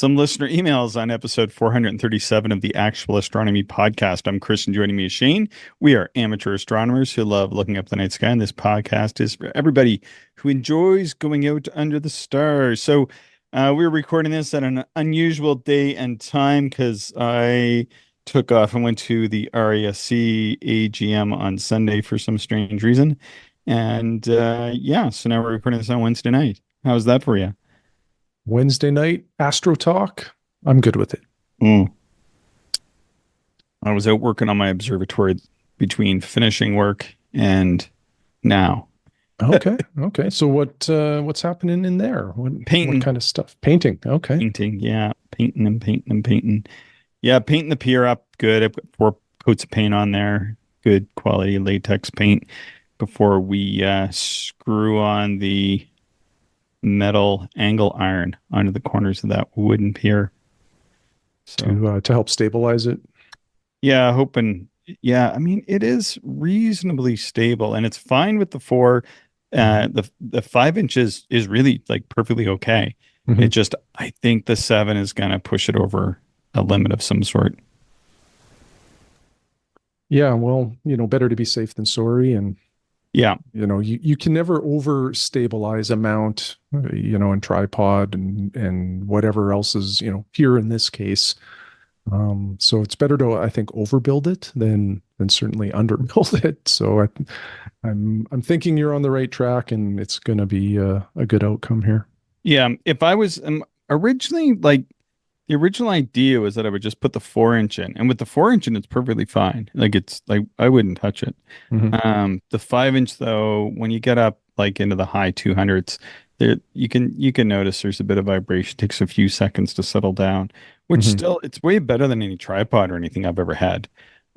some listener emails on episode 437 of the Actual Astronomy Podcast. I'm Chris, and joining me is Shane. We are amateur astronomers who love looking up the night sky, and this podcast is for everybody who enjoys going out under the stars. So we're recording this at an unusual day and time because I took off and went to the RASC AGM on Sunday for some strange reason. And so now we're recording this on Wednesday night. How's that for you? Wednesday night, Astro Talk. I'm good with it. I was out working on my observatory between finishing work and now. Okay. So what's happening in there? Painting. What kind of stuff? Painting. Okay. Painting, yeah. Painting. Yeah, painting the pier up good. I've got 4 coats of paint on there. Good quality latex paint before we screw on the metal angle iron onto the corners of that wooden pier. So to help stabilize it. Yeah, hoping. Yeah, I mean it is reasonably stable, and it's fine with the 4. The 5 inches is really like perfectly okay. Mm-hmm. It just, I think the 7 is gonna push it over a limit of some sort. Yeah, well, better to be safe than sorry, and Yeah. You can never over stabilize a mount, and tripod and whatever else is, here in this case. So it's better to, I think, overbuild it than certainly underbuild it. So I'm thinking you're on the right track, and it's going to be a good outcome here. Yeah. If I was originally, like, the original idea was that I would just put the 4-inch in, and with the 4-inch in, it's perfectly fine. Like, it's like I wouldn't touch it. Mm-hmm. The 5-inch though, when you get up like into the high 200s, there you can notice there's a bit of vibration. It takes a few seconds to settle down, which Mm-hmm. still, it's way better than any tripod or anything I've ever had.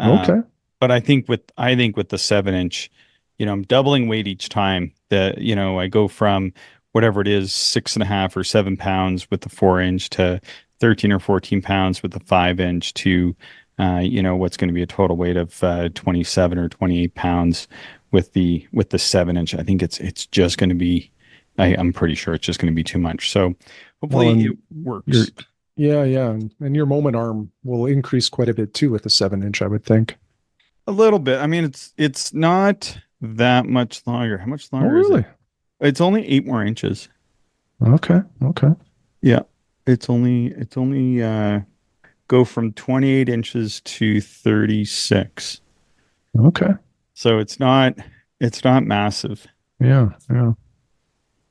Okay. But I think with the 7-inch, I'm doubling weight each time. That I go from whatever it is, 6.5 or 7 pounds with the 4-inch to 13 or 14 pounds with the 5-inch to, what's going to be a total weight of 27 or 28 pounds with the 7-inch. I think it's just going to be, I'm pretty sure it's just going to be too much. So hopefully it works. Yeah. And your moment arm will increase quite a bit too with the 7-inch, I would think. A little bit. I mean, it's not that much longer. How much Oh, longer is really? it? It's only 8 more inches. Okay. Yeah. It's only go from 28 inches to 36. Okay. So it's not massive. Yeah.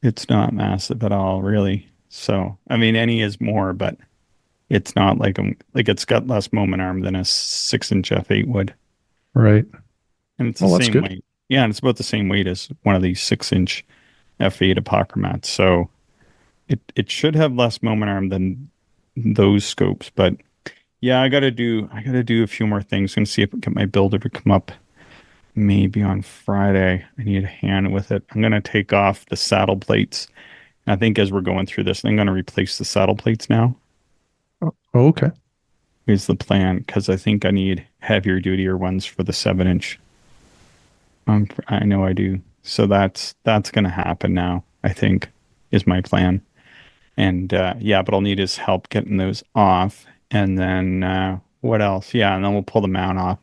It's not massive at all, really. So, I mean, any is more, but it's not like it's got less moment arm than a 6-inch F8 would. Right. And it's Well, the that's same good. weight. Yeah, and it's about the same weight as one of these 6-inch F8 apochromats. So it should have less moment arm than those scopes, but yeah, I gotta do a few more things. I'm gonna see if I can get my builder to come up maybe on Friday. I need a hand with it. I'm gonna take off the saddle plates. And I think as we're going through this, I'm gonna replace the saddle plates now. Oh, okay. Is the plan, because I think I need heavier dutier ones for the 7-inch. I know I do. So that's gonna happen now, I think, is my plan. And but I'll need his help getting those off. And then what else? Yeah, and then we'll pull the mount off,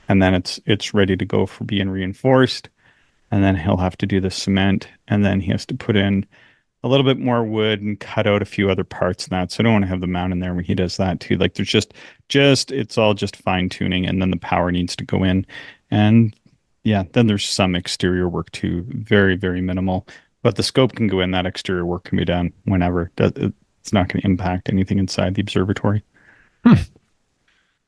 and then it's ready to go for being reinforced. And then he'll have to do the cement, and then he has to put in a little bit more wood and cut out a few other parts and that. So I don't want to have the mount in there when he does that too. Like there's just it's all just fine tuning, and then the power needs to go in. And yeah, then there's some exterior work too, very, very minimal. But the scope can go in, that exterior work can be done whenever. It's not going to impact anything inside the observatory.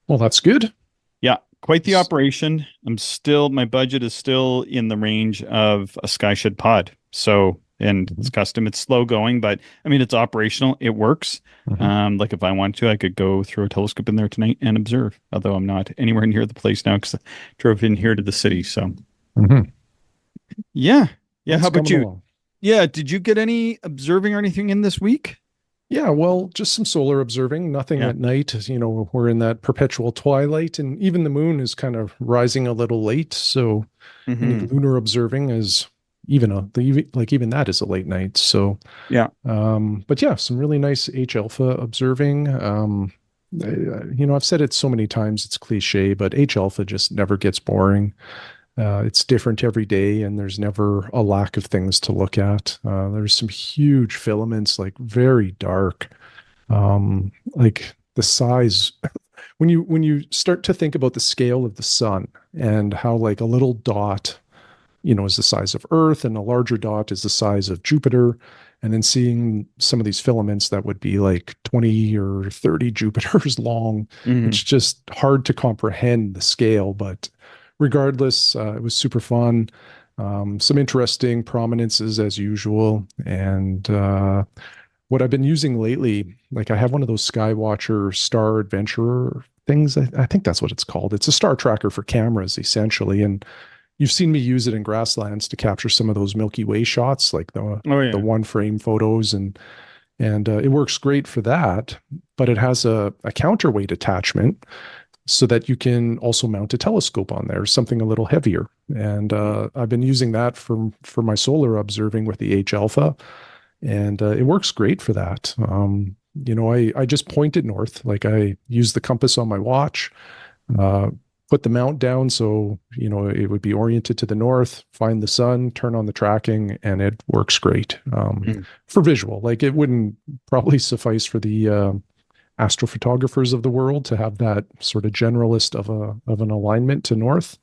Well, that's good. Yeah, quite the operation. My budget is still in the range of a Skyshed pod. So, and it's custom, it's slow going, but I mean, it's operational. It works. Mm-hmm. Like if I wanted to, I could go throw a telescope in there tonight and observe, although I'm not anywhere near the place now because I drove in here to the city. So Mm-hmm. yeah. Yeah. It's How about coming you? along. Yeah. Did you get any observing or anything in this week? Yeah, well, just some solar observing, nothing Yeah. at night. We're in that perpetual twilight, and even the moon is kind of rising a little late. So any Hmm. lunar observing is, even even that is a late night. So, Yeah. but yeah, some really nice H alpha observing. I've said it so many times, it's cliche, but H alpha just never gets boring. It's different every day, and there's never a lack of things to look at. There's some huge filaments, like very dark, like the size. When you start to think about the scale of the sun and how like a little dot, is the size of Earth, and a larger dot is the size of Jupiter. And then seeing some of these filaments that would be like 20 or 30 Jupiters long, Hmm. it's just hard to comprehend the scale. But regardless, it was super fun. Some interesting prominences as usual. And what I've been using lately, like I have one of those Skywatcher Star Adventurer things. I think that's what it's called. It's a star tracker for cameras, essentially. And you've seen me use it in grasslands to capture some of those Milky Way shots, like Oh the yeah. one frame photos, and it works great for that. But it has a counterweight attachment so that you can also mount a telescope on there, something a little heavier. And I've been using that for my solar observing with the H alpha, and it works great for that. I just point it north, like I use the compass on my watch, uh, put the mount down so it would be oriented to the north, find the sun, turn on the tracking, and it works great Mm. for visual. Like it wouldn't probably suffice for the astrophotographers of the world to have that sort of generalist of an alignment to north,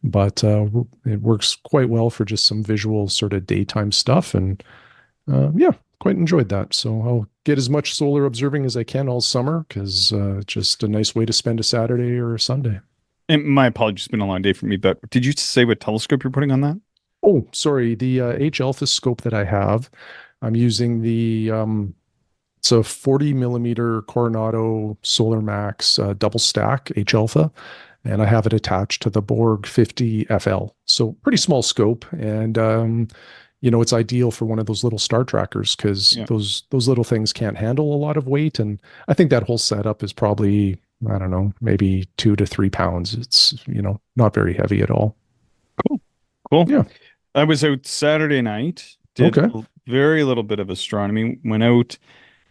but it works quite well for just some visual sort of daytime stuff. And yeah, quite enjoyed that. So I'll get as much solar observing as I can all summer because just a nice way to spend a Saturday or a Sunday. And my apologies, it's been a long day for me, but did you say what telescope you're putting on that? Oh, sorry, the H alpha scope that I have, I'm using it's a 40 millimeter Coronado Solar Max double stack H alpha, and I have it attached to the Borg 50 FL. So pretty small scope, and it's ideal for one of those little star trackers because Yeah. those little things can't handle a lot of weight. And I think that whole setup is probably, I don't know, maybe 2 to 3 pounds. It's not very heavy at all. Cool. Cool. Yeah. I was out Saturday night, did Okay. a very little bit of astronomy, went out,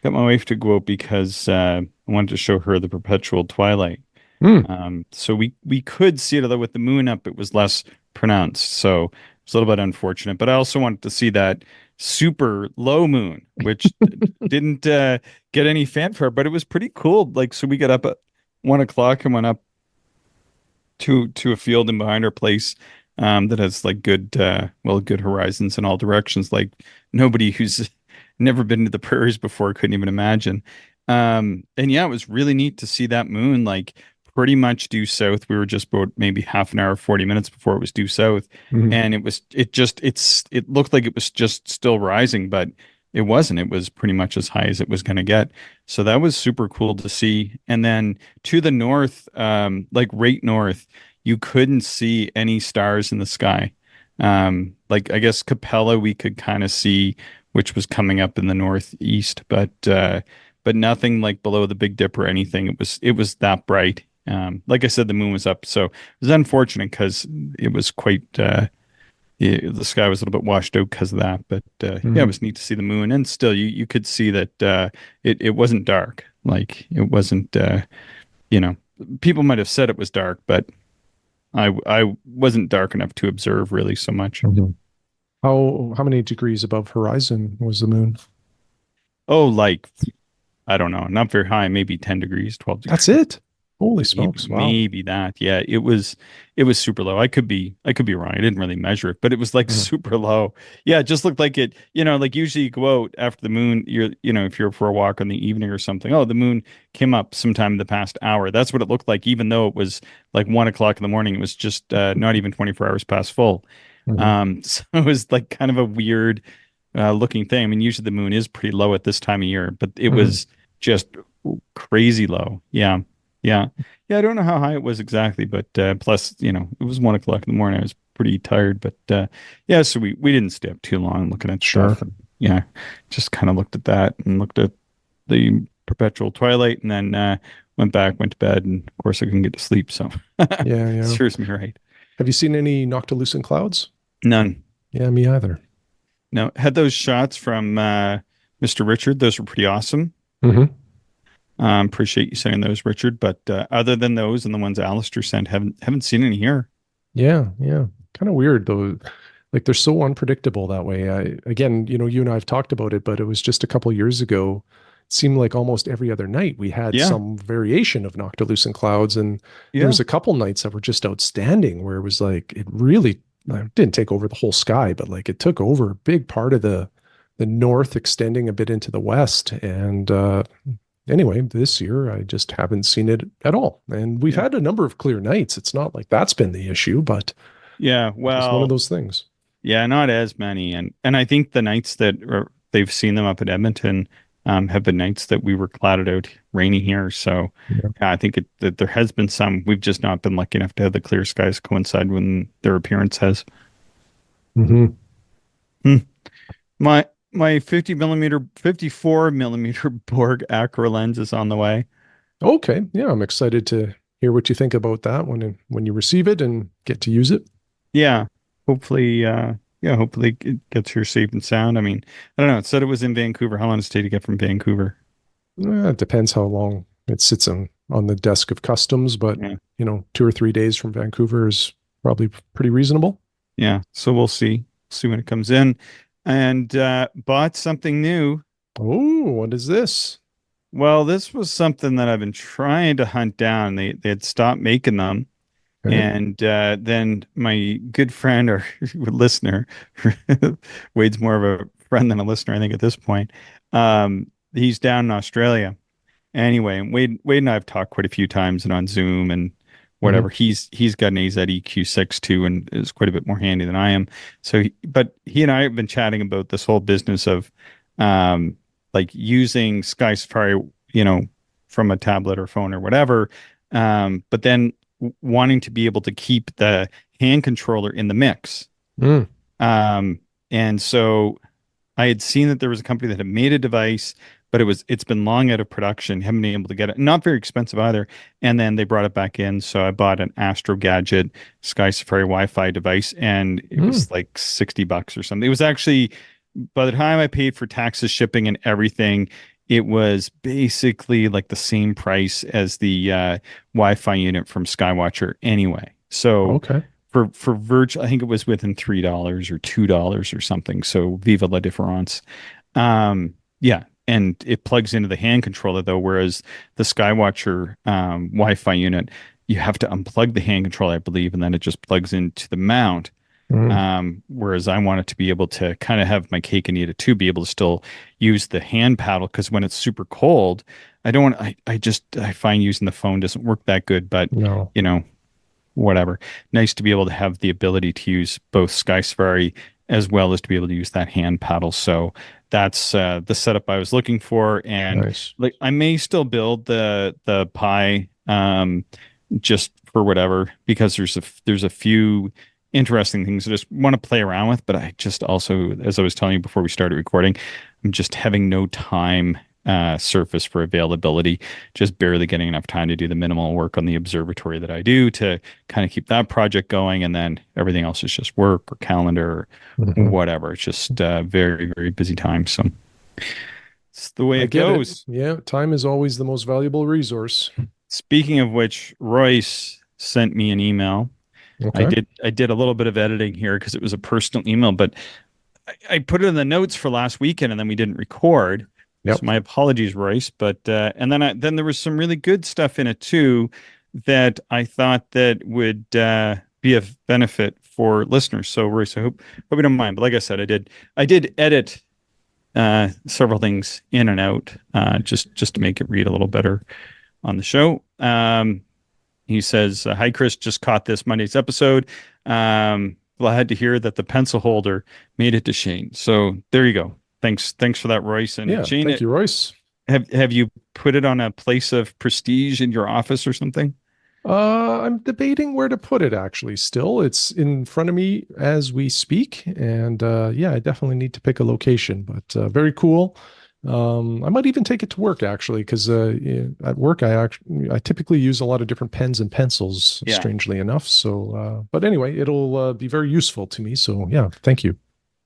got my wife to go out because I wanted to show her the perpetual twilight. Mm. So we could see it, although with the moon up, it was less pronounced. So it's a little bit unfortunate. But I also wanted to see that super low moon, which didn't get any fanfare, but it was pretty cool. Like, so we got up at 1 o'clock and went up to a field in behind our place that has like good horizons in all directions. Like nobody who's never been to the prairies before couldn't even imagine. And yeah, it was really neat to see that moon like pretty much due south. We were just about maybe half an hour, 40 minutes before it was due south. Mhm. And it looked like it was just still rising, but it wasn't. It was pretty much as high as it was going to get. So that was super cool to see. And then to the north, like right north, you couldn't see any stars in the sky. Like I guess Capella we could kind of see, which was coming up in the northeast, but nothing like below the Big Dip or anything. It was that bright. Like I said, the moon was up, so it was unfortunate because it was quite the sky was a little bit washed out because of that. But yeah, it Mhm. was neat to see the moon, and still you could see that it wasn't dark. Like it wasn't you know people might have said it was dark, but I wasn't dark enough to observe really so much. Mhm. How many degrees above horizon was the moon? Oh, like I don't know, not very high, maybe 10 degrees, 12 That's degrees. it. Holy Maybe smokes. Wow. maybe that. Yeah, it was super low. I could be wrong. I didn't really measure it, but it was like Mhm. super low. Yeah, it just looked like like usually you go out after the moon, if you're for a walk in the evening or something. Oh, the moon came up sometime in the past hour. That's what it looked like, even though it was like 1 o'clock in the morning. It was just not even 24 hours past full. Mhm. So it was like kind of a weird looking thing. I mean, usually the moon is pretty low at this time of year, but it Mhm. was just crazy low. Yeah. Yeah. Yeah. I don't know how high it was exactly, but plus, it was 1 o'clock in the morning. I was pretty tired, but yeah, so we didn't stay up too long looking at Sure. stuff. And yeah, just kind of looked at that and looked at the perpetual twilight and then went back, went to bed, and of course I couldn't get to sleep. So Yeah, yeah. serves me right. Have you seen any noctilucent clouds? None. Yeah, me either. Now, had those shots from Mr. Richard. Those were pretty awesome. Hmm. Appreciate you saying those, Richard. But other than those and the ones Alistair sent, haven't seen any here. Yeah, yeah. Kind of weird though. Like they're so unpredictable that way. Again, you and I have talked about it, but it was just a couple years ago. It seemed like almost every other night we had Yeah, some variation of noctilucent clouds, and there yeah, was a couple nights that were just outstanding, where it was like it really didn't take over the whole sky, but like it took over a big part of the north, extending a bit into the west. And anyway, this year I just haven't seen it at all. And we've yeah, had a number of clear nights. It's not like that's been the issue, but yeah. just one of Well, those things. yeah, not as many, and I think the nights that they've seen them up at Edmonton have been nights that we were clouded out, rainy here. So Yeah. yeah, I think that there has been some. We've just not been lucky enough to have the clear skies coincide when their appearance has. Hmm. Hmm. My 50 millimeter, 54 millimeter Borg acro lens is on the way. Okay. Yeah, I'm excited to hear what you think about that when you receive it and get to use it. Yeah, hopefully, yeah, hopefully it gets here safe and sound. I mean, I don't know. It said it was in Vancouver. How long does it take to get from Vancouver? It depends how long it sits on the desk of customs, but Yeah, 2 or 3 days from Vancouver is probably pretty reasonable. yeah. So we'll see when it comes in. And bought something new. Oh, what is this? Well, this was something that I've been trying to hunt down. They had stopped making them. Okay. And then my good friend or listener, Wade's more of a friend than a listener, I think, at this point. He's down in Australia. Anyway, Wade and I have talked quite a few times and on Zoom and Hmm. whatever. He's got an AZEQ6 too and is quite a bit more handy than I am. But he and I have been chatting about this whole business of um, like using Sky Safari, you know, from a tablet or phone or whatever, but then wanting to be able to keep the hand controller in the mix. Mm. Um, and so I had seen that there was a company that had made a device, but it's been long out of production. Haven't been able to get it. Not very expensive either. And then they brought it back in. So I bought an Astro Gadget Sky Safari Wi-Fi device, and it Mm. was like $60 or something. It was actually by the time I paid for taxes, shipping, and everything, it was basically like the same price as the Wi-Fi unit from Skywatcher anyway. So Okay. for virtual, I think it was within $3 or $2 or something. So viva la difference. Yeah, and it plugs into the hand controller though, whereas the Skywatcher Wi-Fi unit, you have to unplug the hand controller, I believe, and then it just plugs into the mount. Mm. Whereas I want it to be able to kind of have my cake and eat it too, be able to still use the hand paddle because when it's super cold, I don't want. I find using the phone doesn't work that good, but No. you know whatever. Nice to be able to have the ability to use both Sky Safari as well as to be able to use that hand paddle. So that's the setup I was looking for. And Nice. like I may still build the Pi just for whatever because there's a few interesting things I just want to play around with. But I just also, as I was telling you before we started recording, I'm just having no time surface for availability, just barely getting enough time to do the minimal work on the observatory that I do to kind of keep that project going. And then everything else is just work or calendar or Hmm. whatever. It's just very, very busy time. So it's the way I it get it. goes. Yeah, time is always the most valuable resource. Speaking of which, Royce sent me an email. Okay. I did a little bit of editing here because it was a personal email, but I put it in the notes for last weekend and then we didn't record. So Yep. my apologies, Royce. But and then there was some really good stuff in it too that I thought that would be of benefit for listeners. So Royce, I hope you don't mind. But like I said, I did edit several things in and out just to make it read a little better on the show. He says, "Hi Chris, just caught this Monday's episode. Glad to hear that the pencil holder made it to Shane. So there you go. Thanks for that, Royce. And Yeah. Shane, Thank you, Royce. have you put it on a place of prestige in your office or something? I'm debating where to put it actually still. It's in front of me as we speak. And yeah, I definitely need to pick a location, but very cool. I might even take it to work actually, because yeah, at work I typically use a lot of different pens and pencils, Yeah. strangely enough. So, but anyway, it'll be very useful to me. So yeah, thank you.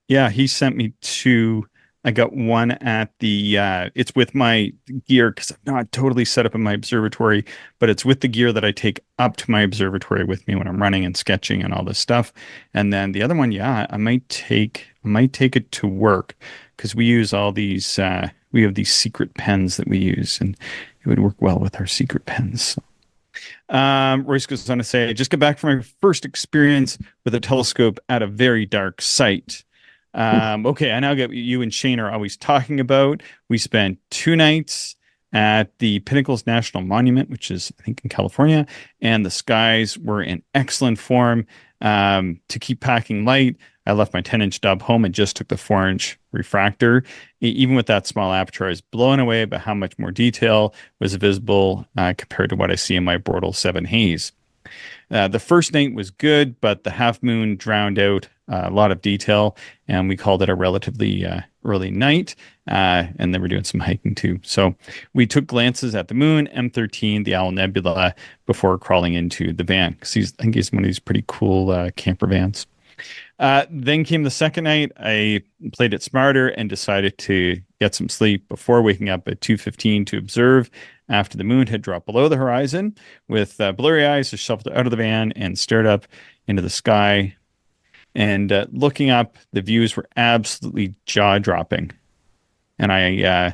Yeah, he sent me two. I got one at the it's with my gear because I'm not totally set up in my observatory, but it's with the gear that I take up to my observatory with me when I'm running and sketching and all this stuff. And then the other one, yeah, I might take it to work because we use all these we have these secret pens that we use and it would work well with our secret pens. Royce goes on to say, I just got back from my first experience with a telescope at a very dark site. Okay, I now get what you and Shane are always talking about. We spent 2 nights at the Pinnacles National Monument, which is, I think, in California, and the skies were in excellent form. To keep packing light, I left my 10-inch dub home and just took the 4-inch refractor. Even with that small aperture, I was blown away by how much more detail was visible compared to what I see in my Bortle 7 haze. The first night was good, but the half moon drowned out a lot of detail, and we called it a relatively early night. And then we're doing some hiking too. So we took glances at the moon, M13, the Owl Nebula, before crawling into the van because I think he's one of these pretty cool camper vans. Then came the second night. I played it smarter and decided to get some sleep before waking up at 2:15 to observe after the moon had dropped below the horizon. With blurry eyes, I shuffled out of the van and stared up into the sky. And looking up, the views were absolutely jaw-dropping. And I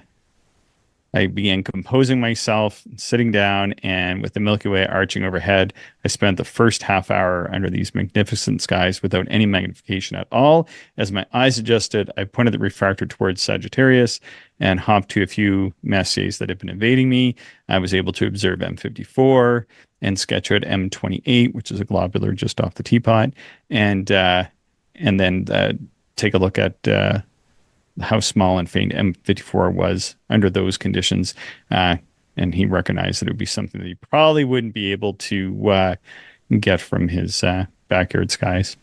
began composing myself, sitting down, and with the Milky Way arching overhead, I spent the first half hour under these magnificent skies without any magnification at all. As my eyes adjusted, I pointed the refractor towards Sagittarius and hopped to a few Messiers that had been evading me. I was able to observe M54 and sketch out M28, which is a globular just off the teapot, and then take a look at how small and faint M54 was under those conditions. And he recognized that it would be something that he probably wouldn't be able to get from his backyard skies.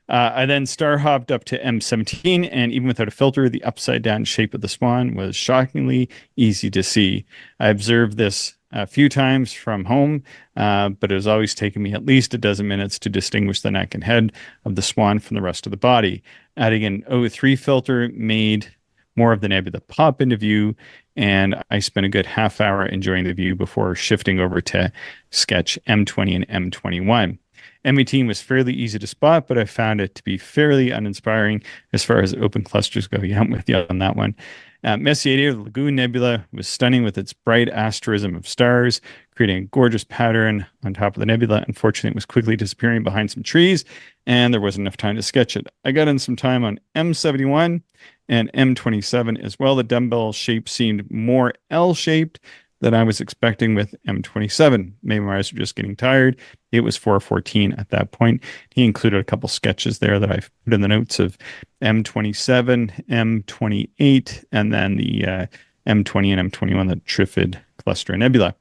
I then star hopped up to M17, and even without a filter, the upside down shape of the swan was shockingly easy to see. I observed this a few times from home, but it was always taking me at least a dozen minutes to distinguish the neck and head of the swan from the rest of the body. Adding an O3 filter made more of the nebula pop into view, and I spent a good half hour enjoying the view before shifting over to sketch M20 and M21. M18 was fairly easy to spot, but I found it to be fairly uninspiring as far as open clusters go. Yeah, I'm with you on that one. Messier, the Lagoon Nebula, was stunning with its bright asterism of stars, creating a gorgeous pattern on top of the nebula. Unfortunately, it was quickly disappearing behind some trees, and there wasn't enough time to sketch it. I got in some time on M71 and M27 as well. The dumbbell shape seemed more L-shaped than I was expecting with M27. Maybe my eyes were just getting tired. It was 4:14 at that point. He included a couple sketches there that I've put in the notes of M27, M28, and then the M20 and M21, the Trifid Cluster Nebula.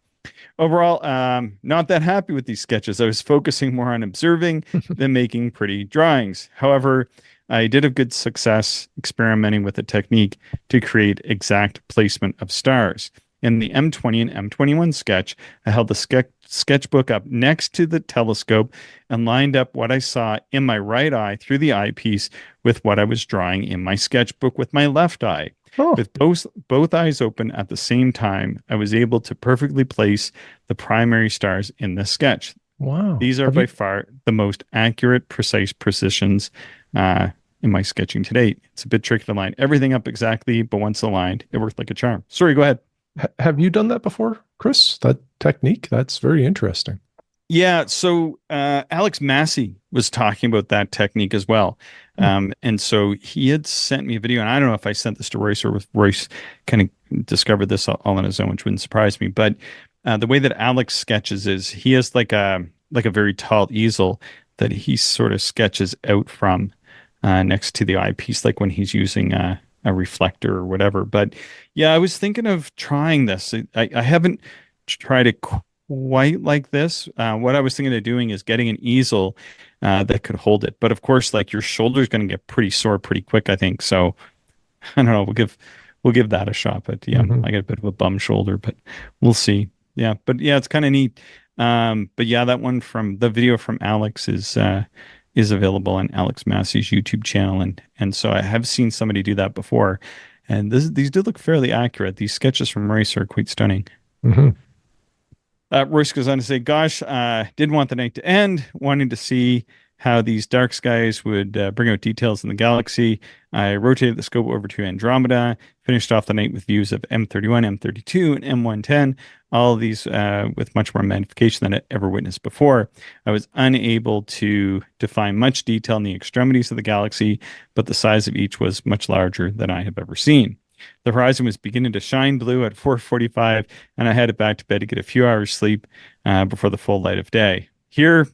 Overall, not that happy with these sketches. I was focusing more on observing than making pretty drawings. However, I did have good success experimenting with a technique to create exact placement of stars. In the M20 and M21 sketch, I held the sketchbook up next to the telescope and lined up what I saw in my right eye through the eyepiece with what I was drawing in my sketchbook with my left eye. Oh, With both eyes open at the same time, I was able to perfectly place the primary stars in the sketch. wow. These are by far the most accurate, precise precisions in my sketching to date. It's a bit tricky to line everything up exactly, but once aligned, it worked like a charm. Sorry, go ahead. Have you done that before, Chris? That technique? That's very interesting. Yeah, so Alex Massey was talking about that technique as well. Hmm. And so he had sent me a video, and I don't know if I sent this to Royce or if Royce kind of discovered this all on his own, which wouldn't surprise me. But the way that Alex sketches is he has like a very tall easel that he sort of sketches out from next to the eyepiece, like when he's using a reflector or whatever. But yeah, I was thinking of trying this. I haven't tried it quite like this. What I was thinking of doing is getting an easel that could hold it. But of course, like your shoulder's going to get pretty sore pretty quick, I think. So I don't know. We'll give that a shot. But yeah, Mhm. I got a bit of a bum shoulder, but we'll see. Yeah, but yeah, it's kind of neat. But yeah, that one from the video from Alex is available on Alex Massey's YouTube channel, and so I have seen somebody do that before, and these do look fairly accurate. These sketches from Royce are quite stunning. Hmm. Royce goes on to say, "Gosh, didn't want the night to end. Wanting to see how these dark skies would bring out details in the galaxy. I rotated the scope over to Andromeda, finished off the night with views of M31, M32, and M110. All of these with much more magnification than I ever witnessed before. I was unable to define much detail in the extremities of the galaxy, but the size of each was much larger than I have ever seen." The horizon was beginning to shine blue at 4:45, and I headed back to bed to get a few hours sleep before the full light of day. Here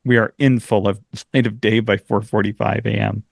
we are in full of light of day by 4:45 a.m.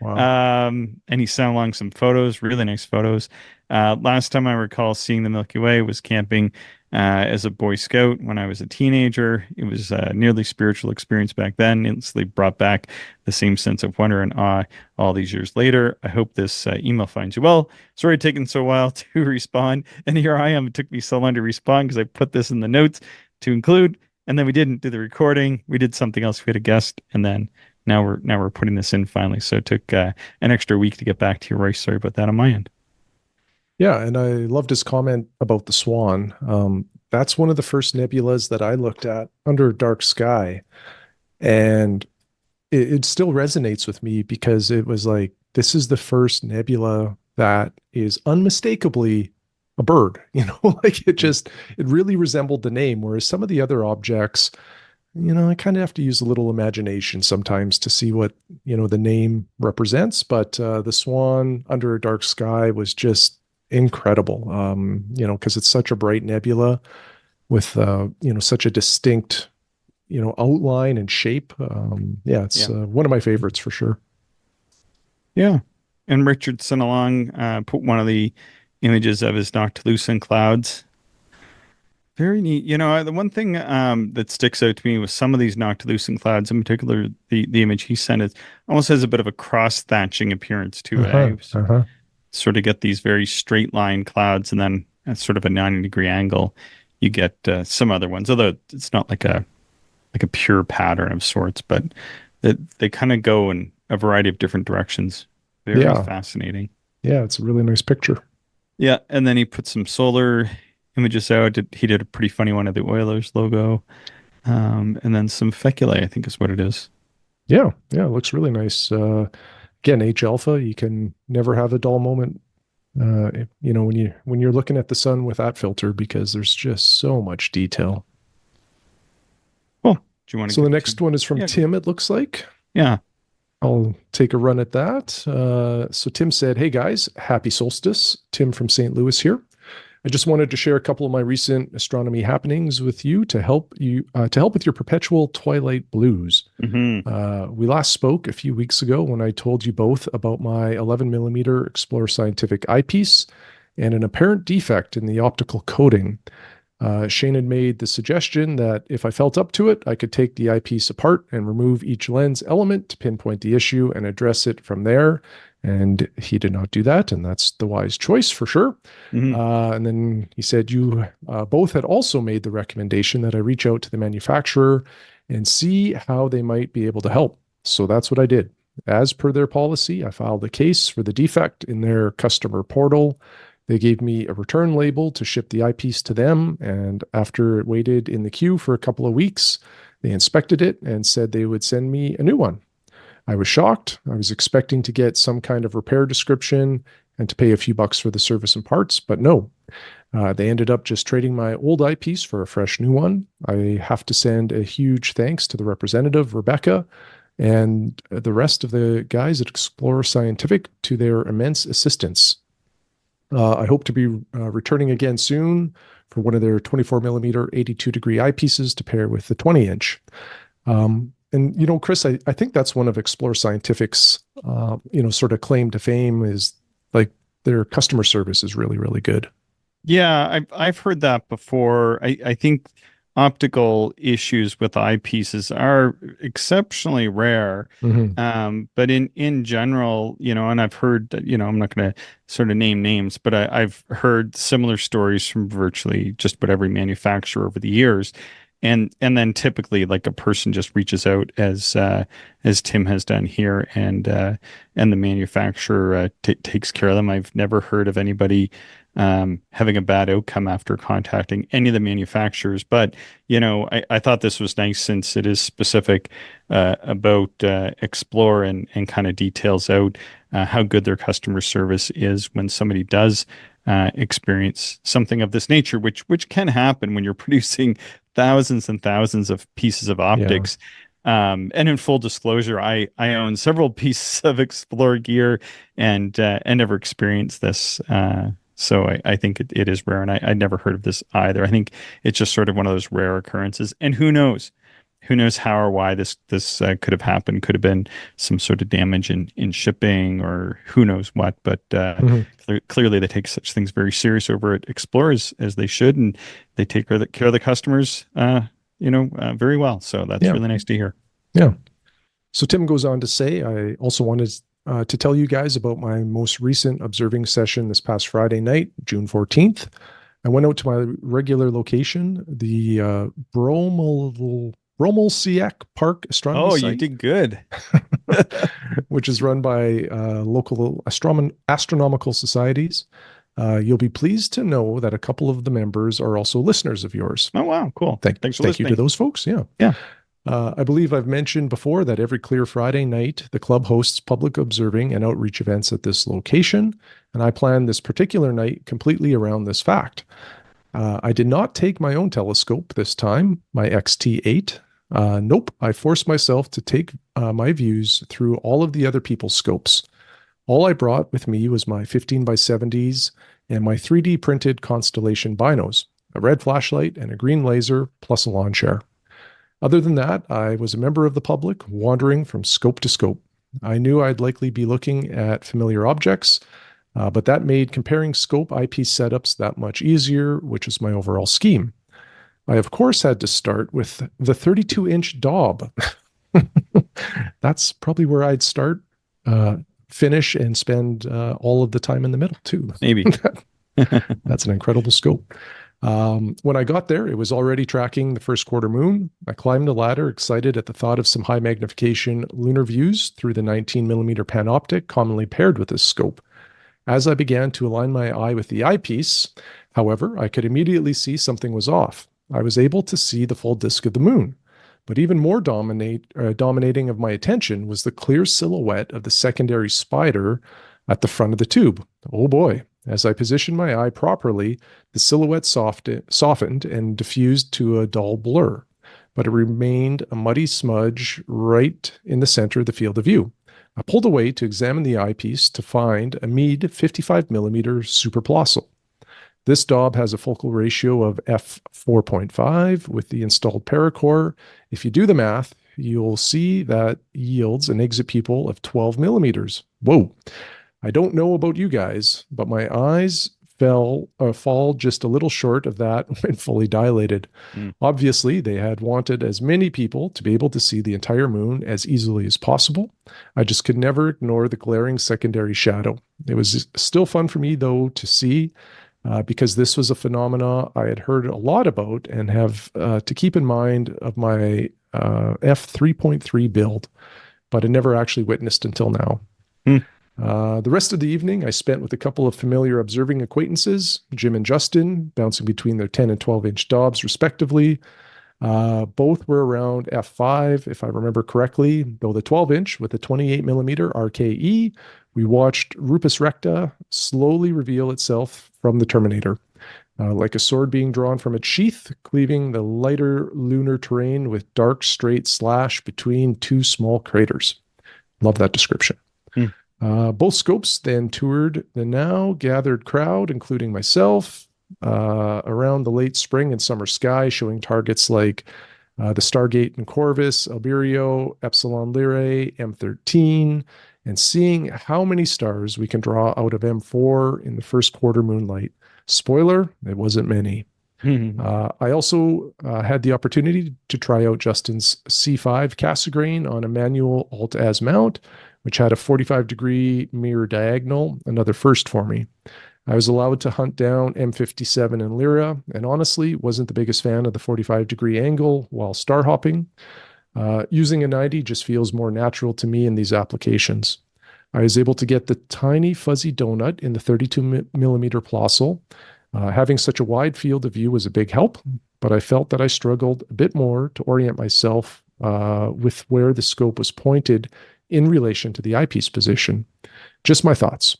Wow. And he sent along some photos, really nice photos. Last time I recall seeing the Milky Way was camping as a Boy Scout when I was a teenager. It was a nearly spiritual experience back then. Instantly brought back the same sense of wonder and awe all these years later. I hope this email finds you well. Sorry it's taken so while to respond. And here I am. It took me so long to respond because I put this in the notes to include, and then we didn't do the recording. We did something else. We had a guest, and then now we're putting this in finally. So it took an extra week to get back to you, Royce. Sorry about that on my end. Yeah, and I loved his comment about the swan. That's one of the first nebulas that I looked at under dark sky, and it still resonates with me because it was like this is the first nebula that is unmistakably a bird. Like it really resembled the name, whereas some of the other objects, I kind of have to use a little imagination sometimes to see what the name represents. But the swan under a dark sky was just incredible. Because it's such a bright nebula with such a distinct outline and shape. Yeah, it's Yeah. one of my favorites for sure. Yeah. And Richard sent along, put one of the images of his noctilucent clouds. Very neat. The one thing that sticks out to me with some of these noctilucent clouds, in particular, the image he sent, is almost has a bit of a cross thatching appearance to it. Uh-huh. I Uh-huh. sort of get these very straight line clouds, and then at sort of a 90-degree angle, you get some other ones. Although it's not like a pure pattern of sorts, but they kind of go in a variety of different directions. Very Yeah. fascinating. Yeah, it's a really nice picture. Yeah, and then he put some solar images out. He did a pretty funny one of the Oilers logo, and then some feculae, I think is what it is. Yeah. Yeah, it looks really nice. Again, H alpha, you can never have a dull moment. When you're looking at the sun with that filter because there's just so much detail. Cool. Do you want to So the get next to? one is from Yeah, Tim, it looks like. yeah. I'll take a run at that. So Tim said, "Hey guys, happy solstice." Tim from St. Louis here. I just wanted to share a couple of my recent astronomy happenings with you to help with your perpetual twilight blues. Hmm. We last spoke a few weeks ago when I told you both about my 11 millimeter Explorer Scientific eyepiece and an apparent defect in the optical coating. Shane had made the suggestion that if I felt up to it, I could take the eyepiece apart and remove each lens element to pinpoint the issue and address it from there. And he did not do that, and that's the wise choice for sure. Hmm. And then he said you both had also made the recommendation that I reach out to the manufacturer and see how they might be able to help. So that's what I did. As per their policy, I filed a case for the defect in their customer portal. They gave me a return label to ship the eyepiece to them, and after it waited in the queue for a couple of weeks, they inspected it and said they would send me a new one. I was shocked. I was expecting to get some kind of repair description and to pay a few bucks for the service and parts, but no. They ended up just trading my old eyepiece for a fresh new one. I have to send a huge thanks to the representative, Rebecca, and the rest of the guys at Explorer Scientific to their immense assistance. I hope to be returning again soon for one of their 24 millimeter 82-degree eyepieces to pair with the 20-inch. And Chris, I think that's one of Explore Scientific's, sort of claim to fame is like their customer service is really, really good. Yeah, I've heard that before. I think optical issues with eyepieces are exceptionally rare. Mm-hmm. But in general, and I've heard that, I'm not going to sort of name names, but I've heard similar stories from virtually just about every manufacturer over the years. and then typically like a person just reaches out as Tim has done here, and the manufacturer takes care of them. I've never heard of anybody having a bad outcome after contacting any of the manufacturers. But I thought this was nice since it is specific about Explore, and kind of details out how good their customer service is when somebody does experience something of this nature, which can happen when you're producing thousands and thousands of pieces of Yeah. optics. And in full disclosure, I own several pieces of Explore gear, and never experienced this. So I think it is rare, and I never heard of this either. I think it's just sort of one of those rare occurrences, and who knows? Who knows how or why this could have happened? Could have been some sort of damage in shipping, or who knows what. But Mhm. clearly, they take such things very serious over at Explore, as they should, and they take care of the customers, very well. So that's Yeah. really nice to hear. Yeah. So Tim goes on to say, I also wanted to tell you guys about my most recent observing session this past Friday night, June 14th. I went out to my regular location, the Bromelsiak Park Astronomy Oh, you Site, did good. which is run by local astronomical societies. You'll be pleased to know that a couple of the members are also listeners of yours. Oh, wow, cool. Thanks for Thank you to listening. those folks. Yeah. Yeah. I believe I've mentioned before that every clear Friday night, the club hosts public observing and outreach events at this location, and I planned this particular night completely around this fact. I did not take my own telescope this time, my XT8. Nope, I forced myself to take my views through all of the other people's scopes. All I brought with me was my 15 by 70s and my 3D printed Constellation binos, a red flashlight and a green laser, plus a lawn chair. Other than that, I was a member of the public, wandering from scope to scope. I knew I'd likely be looking at familiar objects, but that made comparing scope eyepiece setups that much easier, which is my overall scheme. I, of course, had to start with the 32-inch Daub. That's probably where I'd start, finish, and spend all of the time in the middle, too. Maybe. That's an incredible scope. When I got there, it was already tracking the first quarter moon. I climbed the ladder, excited at the thought of some high magnification lunar views through the 19 millimeter panoptic commonly paired with this scope. As I began to align my eye with the eyepiece, however, I could immediately see something was off. I was able to see the full disk of the moon. But even more dominating of my attention was the clear silhouette of the secondary spider at the front of the tube. Oh boy. As I positioned my eye properly, the silhouette softened and diffused to a dull blur, but it remained a muddy smudge right in the center of the field of view. I pulled away to examine the eyepiece to find a Meade 55mm superplossal. This Daub has a focal ratio of f4.5 with the installed paracore. If you do the math, you'll see that yields an exit pupil of 12 millimeters. Whoa. I don't know about you guys, but my eyes fall just a little short of that when fully dilated. Mm. Obviously, they had wanted as many people to be able to see the entire moon as easily as possible. I just could never ignore the glaring secondary shadow. It was still fun for me, though, to see, because this was a phenomena I had heard a lot about and have to keep in mind of my f3.3 build, but I never actually witnessed until now. Mm. The rest of the evening I spent with a couple of familiar observing acquaintances, Jim and Justin, bouncing between their 10 and 12-inch Daubs respectively. Both were around f5, if I remember correctly, though the 12-inch with a 28mm RKE, we watched Rupus Recta slowly reveal itself from the Terminator, like a sword being drawn from its sheath, cleaving the lighter lunar terrain with dark straight slash between two small craters. Love that description. Mm. Both scopes then toured the now gathered crowd, including myself, around the late spring and summer sky, showing targets like the Stargate and Corvus, Alberio, Epsilon Lyrae, M13, and seeing how many stars we can draw out of M4 in the first quarter moonlight. Spoiler, it wasn't many. I also had the opportunity to try out Justin's C5 Cassegrain on a manual Alt-Az mount, which had a 45-degree mirror diagonal, another first for me. I was allowed to hunt down M57 and Lyra, and honestly, wasn't the biggest fan of the 45-degree angle while star hopping. Using a 90 just feels more natural to me in these applications. I was able to get the tiny fuzzy donut in the 32 millimeter Plossl. Having such a wide field of view was a big help, but I felt that I struggled a bit more to orient myself with where the scope was pointed in relation to the eyepiece position. Just my thoughts.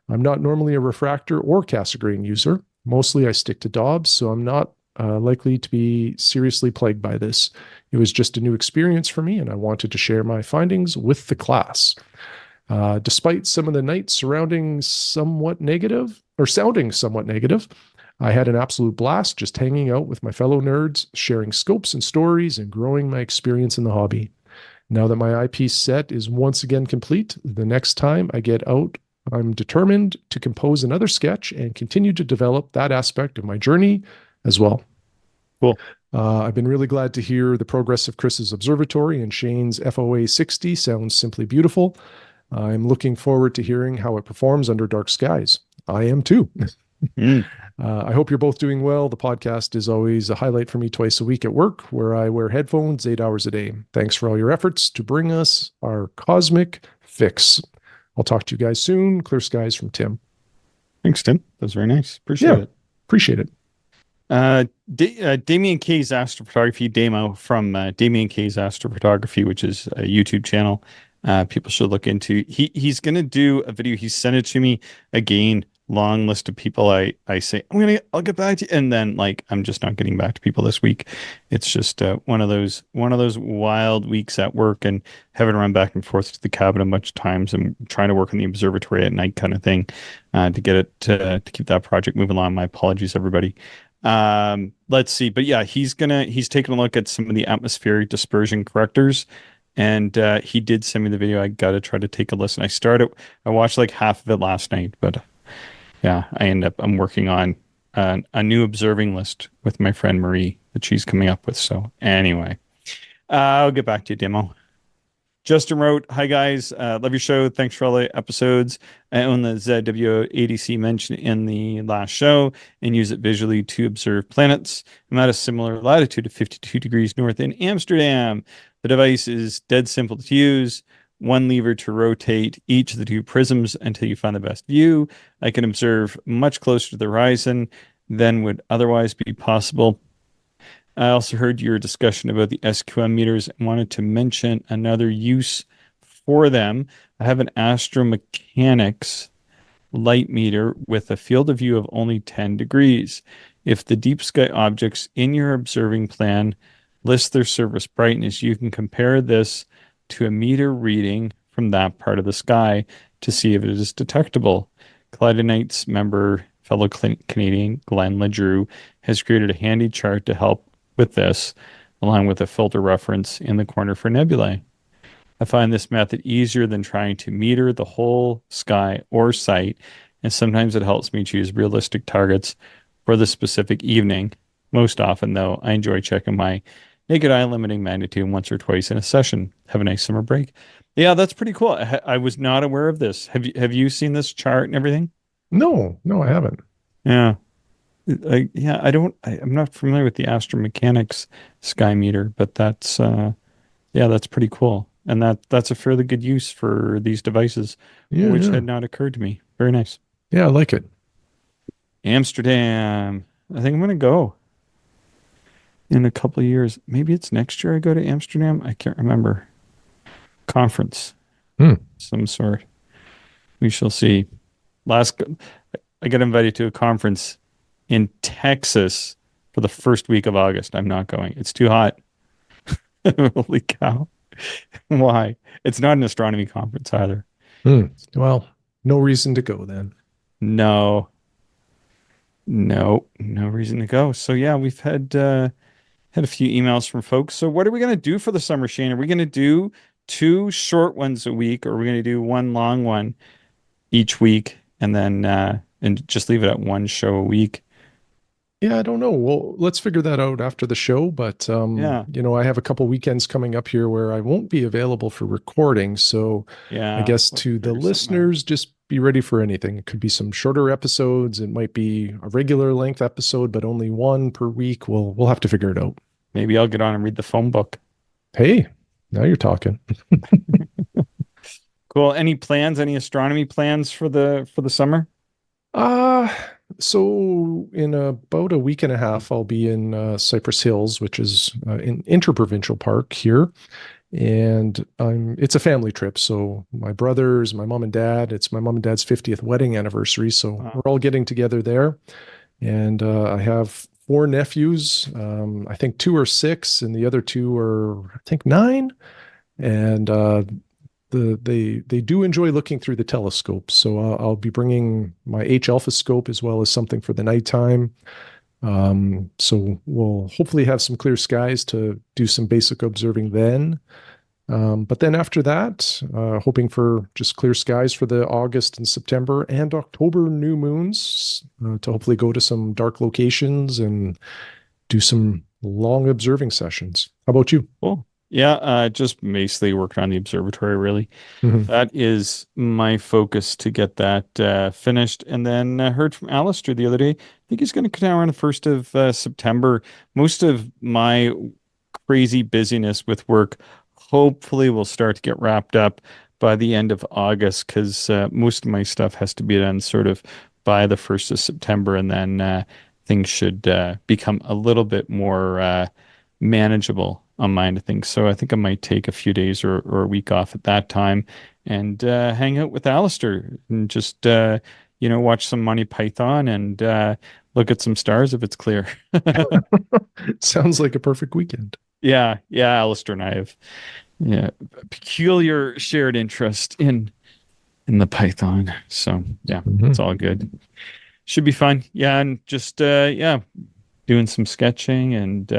I'm not normally a refractor or Cassegrain user. Mostly I stick to Dobbs, so I'm not likely to be seriously plagued by this. It was just a new experience for me, and I wanted to share my findings with the class. Despite some of the nights sounding somewhat negative, I had an absolute blast just hanging out with my fellow nerds, sharing scopes and stories, and growing my experience in the hobby. Now that my eyepiece set is once again complete, the next time I get out, I'm determined to compose another sketch and continue to develop that aspect of my journey as well. Cool. I've been really glad to hear the progress of Chris's observatory, and Shane's FOA 60 sounds simply beautiful. I'm looking forward to hearing how it performs under dark skies. I am too. Mm. I hope you're both doing well. The podcast is always a highlight for me twice a week at work, where I wear headphones 8 hours a day. Thanks for all your efforts to bring us our cosmic fix. I'll talk to you guys soon. Clear skies from Tim. Thanks, Tim. That was very nice. Appreciate Yeah, it. appreciate it. Damian K's astrophotography demo from Damian K's astrophotography, which is a YouTube channel. People should look into. He's gonna do a video. He sent it to me again. Long list of people. I say I'll get back to you, and then like I'm just not getting back to people this week. It's just one of those wild weeks at work and having to run back and forth to the cabin a bunch of times and trying to work on the observatory at night kind of thing to get it to keep that project moving along. My apologies, everybody. Let's see, but yeah, he's taking a look at some of the atmospheric dispersion correctors. And he did send me the video. I got to try to take a listen. I watched like half of it last night, but yeah, I'm working on a new observing list with my friend Marie that she's coming up with. So anyway, I'll get back to you, Demo. Justin wrote, "Hi guys, love your show. Thanks for all the episodes. I own the ZW-ADC mentioned in the last show and use it visually to observe planets. I'm at a similar latitude of 52 degrees north in Amsterdam. The device is dead simple to use. One lever to rotate each of the two prisms until you find the best view. I can observe much closer to the horizon than would otherwise be possible. I also heard your discussion about the SQM meters and wanted to mention another use for them. I have an astromechanics light meter with a field of view of only 10 degrees. If the deep sky objects in your observing plan list their surface brightness, you can compare this to a meter reading from that part of the sky to see if it is detectable. Kaleido member, fellow Canadian Glenn LeDrew, has created a handy chart to help with this, along with a filter reference in the corner for nebulae. I find this method easier than trying to meter the whole sky or site, and sometimes it helps me choose realistic targets for the specific evening. Most often, though, I enjoy checking my naked eye limiting magnitude once or twice in a session. Have a nice summer break. Yeah, that's pretty cool. I was not aware of this. Have you seen this chart and everything? No, no, I haven't. Yeah. I'm not familiar with the astromechanics sky meter, but that's pretty cool. And that's a fairly good use for these devices, Yeah, which yeah. had not occurred to me. Very nice. Yeah, I like it. Amsterdam. I think I'm gonna go in a couple of years. Maybe it's next year I go to Amsterdam. I can't remember. Conference, Hmm. some sort. We shall see. Last, I got invited to a conference in Texas for the first week of August. I'm not going. It's too hot. Holy cow. Why? It's not an astronomy conference either. Hmm. Well, no reason to go then. No, no reason to go. So yeah, we've had a few emails from folks. So what are we gonna do for the summer, Shane? Are we gonna do two short ones a week, or are we gonna do one long one each week and then and just leave it at one show a week? Yeah, I don't know. Well, let's figure that out after the show. But Yeah. I have a couple weekends coming up here where I won't be available for recording. So I Yeah. guess We'll have to to the figure something out. listeners, just be ready for anything. It could be some shorter episodes. It might be a regular length episode, but only one per week. We'll have to figure it out. Maybe I'll get on and read the phone book. Hey, now you're talking. Cool. Any plans, any astronomy plans for the summer? Uh, so in about a week and a half, I'll be in Cypress Hills, which is an interprovincial park here. And it's a family trip. So my brothers, my mom and dad, it's my mom and dad's 50th wedding anniversary. So we're Wow. all getting together there. And I have four nephews. I think two are six, and the other two are, I think, nine. And they do enjoy looking through the telescope. So I'll be bringing my H alpha scope as well as something for the nighttime. So we'll hopefully have some clear skies to do some basic observing then. But then after that, hoping for just clear skies for the August and September and October new moons to hopefully go to some dark locations and do some long observing sessions. How about you? Cool. Yeah, just basically working on the observatory, really. Mhm. That is my focus to get that finished. And then I heard from Alistair the other day. I think he's going to come around the 1st of September. Most of my crazy busyness with work hopefully will start to get wrapped up by the end of August because most of my stuff has to be done sort of by the 1st of September. And then things should become a little bit more manageable on my end of things. So I think I might take a few days or a week off at that time and hang out with Alistair and just watch some Monty Python and look at some stars if it's clear. Sounds like a perfect weekend. Yeah, yeah, Alistair and I have a peculiar shared interest in the Python. So yeah, it's Mhm. all good. Should be fun. Yeah, and just doing some sketching and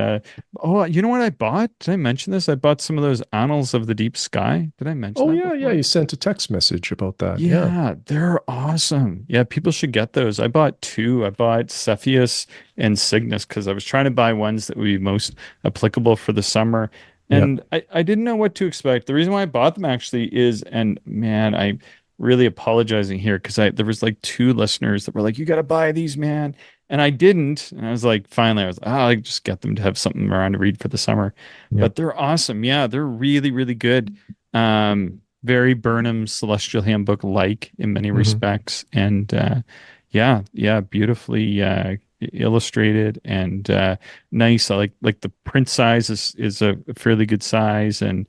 oh, you know what I bought? Did I mention this? I bought some of those Annals of the Deep Sky. Did I mention Oh that yeah, yeah. before? You sent a text message about that. Yeah, Yeah, they're awesome. Yeah, people should get those. I bought two. I bought Cepheus and Cygnus because I was trying to buy ones that would be most applicable for the summer. yeah. And I didn't know what to expect. The reason why I bought them actually is, and man, I'm really apologizing here because I there was like two listeners that were like, you got to buy these, man. And I didn't. And I was like, finally, I was, I'll just get them to have something around to read for the summer. Yeah. But they're awesome. Yeah, they're really, really good. Very Burnham Celestial Handbook like in many Hmm. respects, and yeah, beautifully illustrated and nice. I like the print size is a fairly good size, and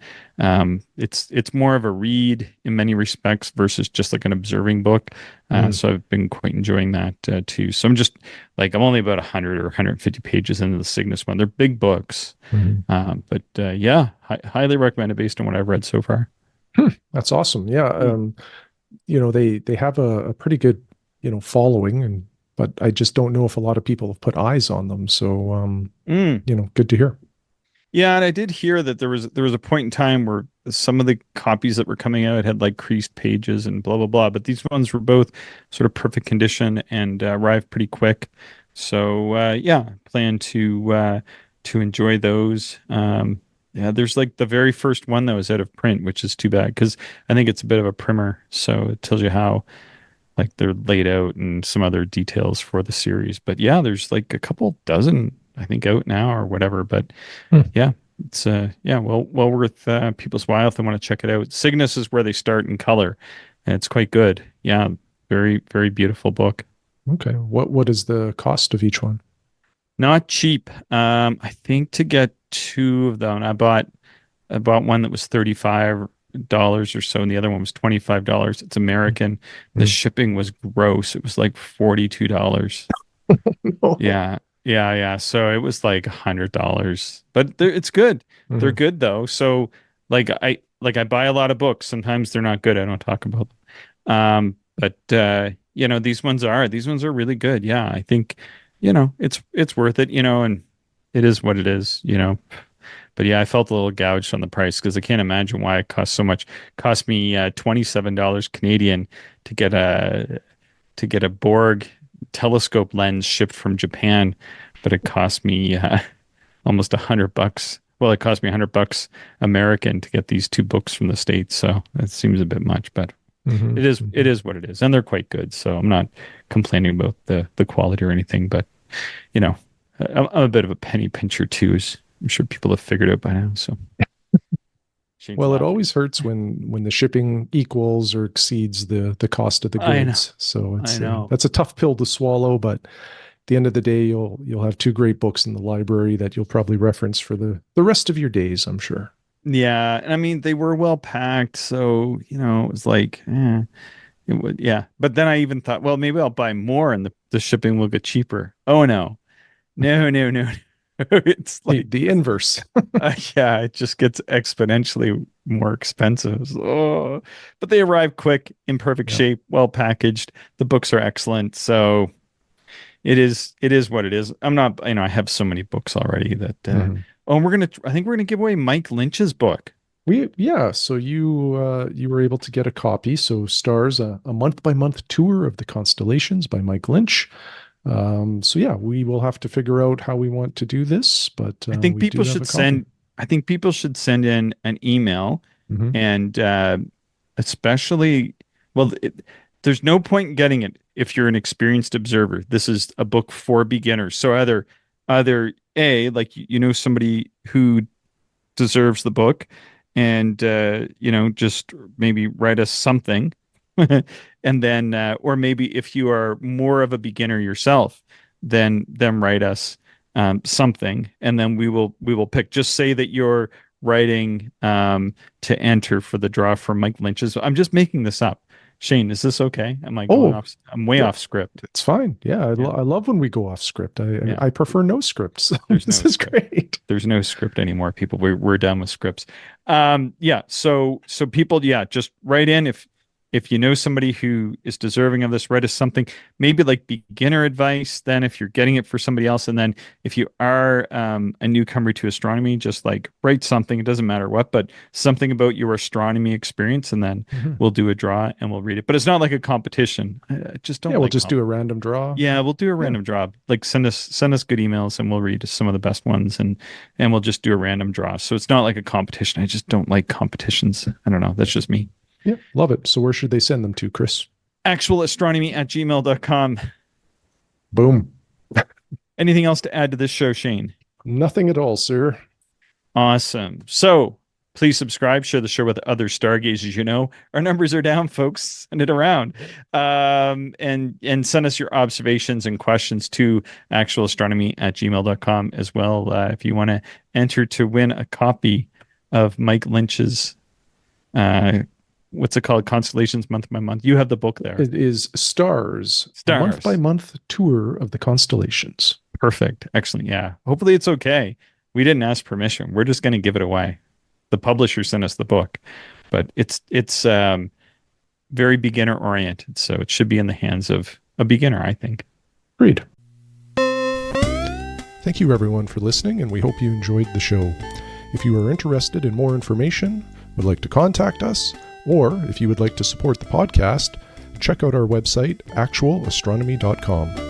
it's more of a read in many respects versus just like an observing book. Hmm. So I've been quite enjoying that too. So I'm just like I'm only about 100 or 150 pages into the Cygnus one. They're big books, Hmm. but yeah, highly recommend it based on what I've read so far. That's awesome. Yeah. Mm. They have a pretty good, following, and but I just don't know if a lot of people have put eyes on them. So Mm. good to hear. Yeah, and I did hear that there was a point in time where some of the copies that were coming out had like creased pages and blah blah blah, but these ones were both sort of perfect condition and arrived pretty quick. So yeah, plan to enjoy those. Yeah, there's like the very first one that was out of print, which is too bad because I think it's a bit of a primer, so it tells you how like they're laid out and some other details for the series. But yeah, there's like a couple dozen I think out now or whatever, but Hmm. yeah, it's yeah, well worth people's while if they want to check it out. Cygnus is where they start in color, and it's quite good. Yeah, very very beautiful book. Okay. What is the cost of each one? Not cheap. I think to get two of them, I bought one that was $35 or so, and the other one was $25. It's American. The Hmm. shipping was gross. It was like $42. Oh. Yeah, yeah. So it was like $100, but it's good. They're Mhm. good though. So like I buy a lot of books. Sometimes they're not good. I don't talk about them. But these ones are really good. Yeah, I think it's worth it. And it is what it is. But yeah, I felt a little gouged on the price because I can't imagine why it costs so much. Cost me $27 Canadian to get a Borg telescope lens shipped from Japan, but it cost me almost $100. Well, it cost me $100 American to get these two books from the States. So that seems a bit much, but Mm-hmm. it is what it is. And they're quite good. So I'm not complaining about the quality or anything, but you know, I'm a bit of a penny pincher too, as I'm sure people have figured out by now. So Shane's Well, it laughing. always hurts when the shipping equals or exceeds the cost of the I know. goods. So I it's know. that's a tough pill to swallow, but at the end of the day, you'll have two great books in the library that you'll probably reference for the rest of your days, I'm sure. Yeah. And I mean, they were well packed. So, it was like, it would, yeah. But then I even thought, well, maybe I'll buy more and the shipping will get cheaper. Oh, no. No, no, no. It's The like, the inverse. yeah, it just gets exponentially more expensive. Oh, but they arrive quick, in perfect Yeah. shape, well packaged. The books are excellent. So it is what it is. I'm not, I have so many books already that, Mhm. oh, and I think we're going to give away Mike Lynch's book. So you were able to get a copy. So Stars, a month by month tour of the constellations by Mike Lynch. So yeah, we will have to figure out how we want to do this, but I think we do people have should a copy. send, I think people should send in an email Hmm. and especially, well, there's no point in getting it if you're an experienced observer. This is a book for beginners. So either A, like somebody who deserves the book, and just maybe write us something, and then or maybe if you are more of a beginner yourself, then write us something, and then we will pick. Just say that you're writing to enter for the draw for Mike Lynch's. I'm just making this up. Shane, is this okay? Am I going Oh, off? I'm way yeah, off script. it's fine. Yeah, Yeah, I love when we go off script. yeah. I prefer no scripts. So There's this no is script. great. There's no script anymore, people. We're done with scripts. Yeah. So people, yeah, just write in if you know somebody who is deserving of this, write us something, maybe like beginner advice. Then if you're getting it for somebody else, and then if you are a newcomer to astronomy, just like write something. It doesn't matter what, but something about your astronomy experience, and then Mhm. we'll do a draw and we'll read it. But it's not like a competition. I just Yeah, don't we'll like just do a random draw. yeah, we'll do a Yeah. random draw. Like send us good emails and we'll read some of the best ones, and we'll just do a random draw. So it's not like a competition. I just don't like competitions. I don't know. That's just me. Yeah, love it. So where should they send them to, Chris? Actualastronomy@gmail.com. Boom. Anything else to add to this show, Shane? Nothing at all, sir. Awesome. So please subscribe, share the show with other stargazers. Our numbers are down, folks. Send it around, and send us your observations and questions to actualastronomy@gmail.com as well. If you want to enter to win a copy of Mike Lynch's what's it called? Constellations Month by Month. You have the book there. It is Stars, a month by Stars. month tour of the constellations. Perfect. Excellent. Yeah. Hopefully it's okay. We didn't ask permission. We're just going to give it away. The publisher sent us the book, but it's very beginner oriented, so it should be in the hands of a beginner, I think. Agreed. Thank you, everyone, for listening, and we hope you enjoyed the show. If you are interested in more information, would like to contact us, or if you would like to support the podcast, check out our website, actualastronomy.com.